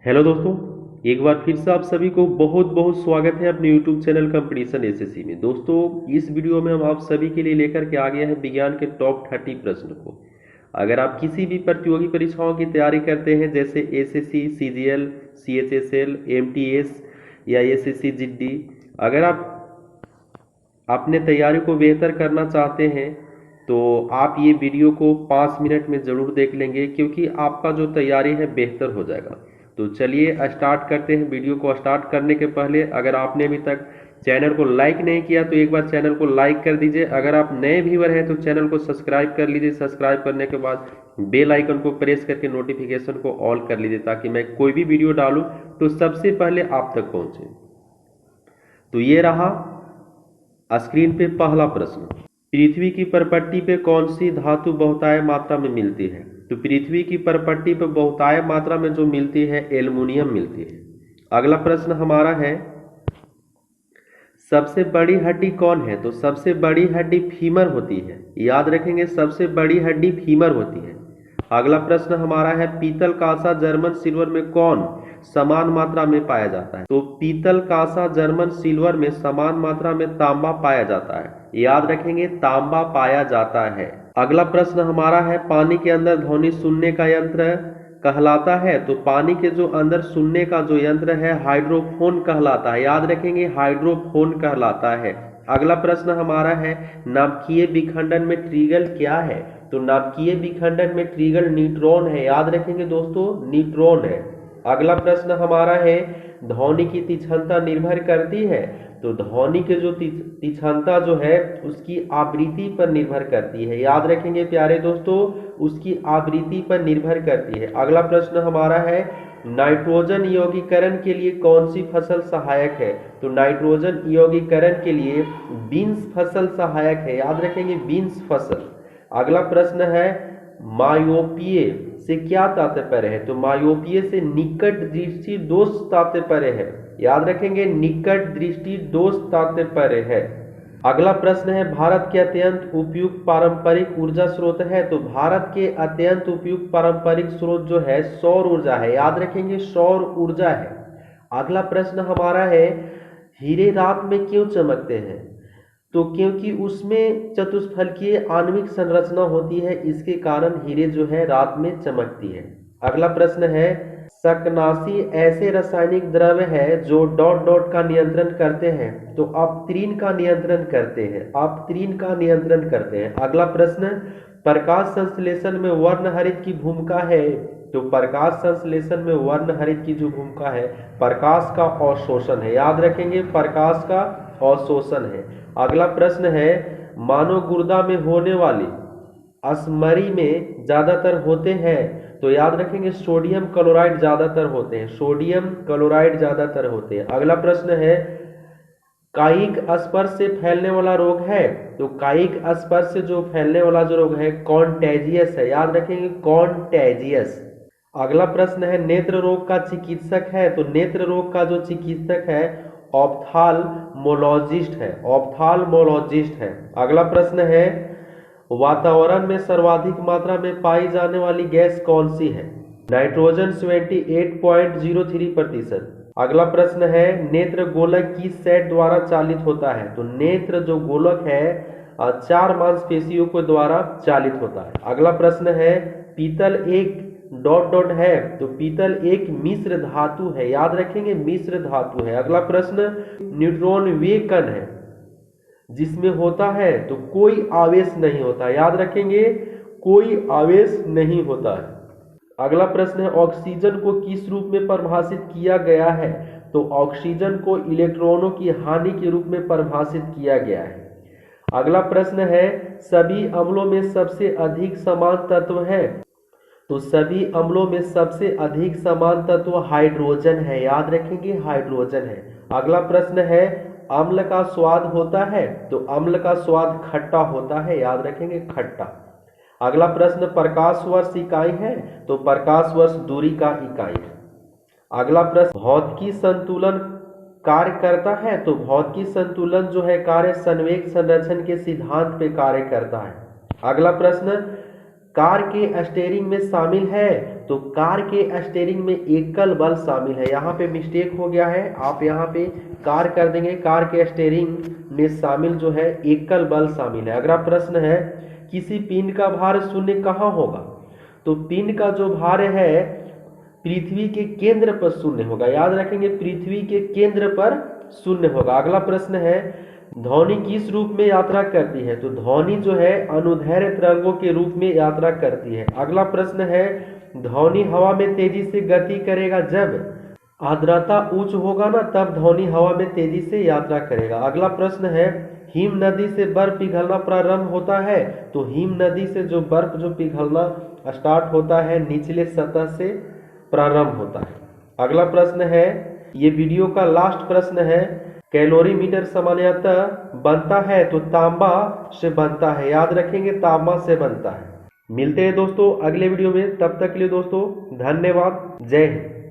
Hello दोस्तों, एक बार फिर से आप सभी को बहुत बहुत स्वागत है अपने यूट्यूब चैनल कंपटीशन एसएससी में। दोस्तों, इस वीडियो में हम आप सभी के लिए लेकर के आ गए हैं विज्ञान के टॉप 30 प्रश्न को। अगर आप किसी भी प्रतियोगी परीक्षाओं की तैयारी करते हैं जैसे एसएससी, सीजीएल, सीएचएसएल, एमटीएस या एसएससी जीडी, अगर आप अपने तैयारी को बेहतर करना चाहते हैं तो आप ये वीडियो को 5 मिनट में ज़रूर देख लेंगे, क्योंकि आपका जो तैयारी है बेहतर हो जाएगा। तो चलिए स्टार्ट करते हैं। वीडियो को स्टार्ट करने के पहले अगर आपने अभी तक चैनल को लाइक नहीं किया तो एक बार चैनल को लाइक कर दीजिए। अगर आप नए व्यूअर हैं तो चैनल को सब्सक्राइब कर लीजिए। सब्सक्राइब करने के बाद बेल आइकन को प्रेस करके नोटिफिकेशन को ऑल कर लीजिए, ताकि मैं कोई भी वीडियो डालूं तो सबसे पहले आप तक पहुंचे। तो ये रहा स्क्रीन पे पहला प्रश्न। पृथ्वी की परपट्टी पे कौन सी धातु बहुतायत मात्रा में मिलती है? तो पृथ्वी की परपट्टी पे बहुतायत मात्रा में जो मिलती है एल्युमिनियम मिलती है। अगला प्रश्न हमारा है, सबसे बड़ी हड्डी कौन है? तो सबसे बड़ी हड्डी फीमर होती है। याद रखेंगे, सबसे बड़ी हड्डी फीमर होती है। अगला प्रश्न हमारा है, पीतल, कांसा, जर्मन सिल्वर में कौन समान मात्रा में पाया जाता है? तो पीतल, कांसा, जर्मन सिल्वर में समान मात्रा में तांबा पाया जाता है। याद रखेंगे, तांबा पाया जाता है। अगला प्रश्न हमारा है, पानी के अंदर ध्वनि सुनने का यंत्र कहलाता है? तो पानी के जो अंदर सुनने का जो यंत्र है हाइड्रोफोन कहलाता है। याद रखेंगे, हाइड्रोफोन कहलाता है। अगला प्रश्न हमारा है, नाभिकीय विखंडन में ट्रिगल क्या है? तो नाभिकीय विखंडन में ट्रिगल न्यूट्रॉन है। याद रखेंगे दोस्तों, न्यूट्रॉन है। अगला प्रश्न हमारा है, ध्वनि की तीक्ष्णता निर्भर करती है? तो ध्वनि के जो तीक्ष्णता जो है उसकी आवृत्ति पर निर्भर करती है। याद रखेंगे प्यारे दोस्तों, उसकी आवृत्ति पर निर्भर करती है। अगला प्रश्न हमारा है, नाइट्रोजन यौगिकरण के लिए कौन सी फसल सहायक है? तो नाइट्रोजन यौगिकरण के लिए बीन्स फसल सहायक है। याद रखेंगे, बीन्स फसल। अगला प्रश्न है, मायोपिये से क्या तात्पर्य है? तो मायोपिये से निकट दृष्टि दोष तात्पर्य है। याद रखेंगे, निकट दृष्टि दोष तात्पर्य है। अगला प्रश्न है, भारत के अत्यंत उपयुक्त पारंपरिक ऊर्जा स्रोत है? तो भारत के अत्यंत उपयुक्त पारंपरिक स्रोत जो है सौर ऊर्जा है। याद रखेंगे, सौर ऊर्जा है। अगला प्रश्न हमारा है, हीरे रात में क्यों चमकते हैं? तो क्योंकि उसमें चतुष्फलकीय आणविक संरचना होती है, इसके कारण हीरे जो है रात में चमकती है। अगला प्रश्न है, शकनाशी ऐसे रासायनिक द्रव्य है जो डॉट डॉट का नियंत्रण करते हैं? तो अपत्रीन का नियंत्रण करते हैं, अपत्रीन का नियंत्रण करते हैं। अगला प्रश्न, प्रकाश संश्लेषण में वर्णहरित की भूमिका है? तो प्रकाश संश्लेषण में वर्णहरित की जो भूमिका है प्रकाश का अवशोषण है। याद रखेंगे, प्रकाश का अवशोषण है। अगला प्रश्न है, मानव गुर्दा में होने वाली अस्मरी में ज्यादातर होते हैं? तो याद रखेंगे, सोडियम क्लोराइड ज्यादातर होते हैं, सोडियम क्लोराइड ज्यादातर होते हैं। अगला प्रश्न है, कायिक स्पर्श से फैलने वाला रोग है? तो कायिक स्पर्श से जो फैलने वाला जो रोग है कॉन्टेजियस है। याद रखेंगे, कॉन्टेजियस। अगला प्रश्न है, नेत्र रोग का चिकित्सक है? तो नेत्र रोग का जो चिकित्सक है ऑप्थाल्मोलॉजिस्ट है, ऑप्थाल्मोलॉजिस्ट है। अगला प्रश्न है, वातावरण में सर्वाधिक मात्रा में पाई जाने वाली गैस कौन सी है? नाइट्रोजन 78.03%। अगला प्रश्न है, नेत्र गोलक किस सेट द्वारा चालित होता है? तो नेत्र जो गोलक है 4 मांसपेशियों के द्वारा चालित होता है। अगला प्रश्न है, पीतल एक डॉट डॉट है? तो पीतल एक मिश्र धातु है। याद रखेंगे, मिश्र धातु है। अगला प्रश्न, न्यूट्रॉन वे कण है जिसमें होता है तो कोई आवेश नहीं होता। याद रखेंगे, कोई आवेश नहीं होता है। अगला प्रश्न है, ऑक्सीजन को किस रूप में परिभाषित किया गया है? तो ऑक्सीजन को इलेक्ट्रॉनों की हानि के रूप में परिभाषित किया गया है। अगला प्रश्न है, सभी अम्लों में सबसे अधिक समान तत्व है? तो सभी अम्लों में सबसे अधिक समान तत्व हाइड्रोजन है। याद रखेंगे, हाइड्रोजन है। अगला प्रश्न है, अम्ल का स्वाद होता है? तो अम्ल का स्वाद खट्टा होता है। याद रखेंगे, खट्टा। अगला प्रश्न, प्रकाश वर्ष इकाई है? तो प्रकाश वर्ष दूरी का इकाई है। अगला प्रश्न, भौतिकी संतुलन कार्य करता है? तो भौतिकी संतुलन जो है कार्य संवेग संरक्षण के सिद्धांत पे कार्य करता है। अगला प्रश्न, कार के स्टीयरिंग में शामिल है? तो कार के स्टीयरिंग में एकल बल शामिल है। यहाँ पे मिस्टेक हो गया है, आप यहाँ पे कार कर देंगे, कार के स्टीयरिंग में शामिल जो है एकल बल शामिल है। अगला प्रश्न है किसी पिंड का भार शून्य कहाँ होगा? तो पिंड का जो भार है पृथ्वी के केंद्र पर शून्य होगा। याद रखेंगे, पृथ्वी के केंद्र पर शून्य होगा। अगला प्रश्न है ध्वनि किस रूप में यात्रा करती है? तो ध्वनि जो है अनुदैर्घ्य तरंगों के रूप में यात्रा करती है। अगला प्रश्न है ध्वनि हवा में तेजी से गति करेगा जब आर्द्रता उच्च होगा ना, तब ध्वनि हवा में तेजी से यात्रा करेगा। अगला प्रश्न है हिम नदी से बर्फ पिघलना प्रारंभ होता है? तो हिम नदी से जो बर्फ जो पिघलना स्टार्ट होता है निचले सतह से प्रारंभ होता है। अगला प्रश्न है, ये वीडियो का लास्ट प्रश्न है, कैलोरीमीटर सामान्यतः बनता है? तो तांबा से बनता है। याद रखेंगे, तांबा से बनता है। मिलते हैं दोस्तों अगले वीडियो में, तब तक के लिए दोस्तों धन्यवाद, जय हिंद।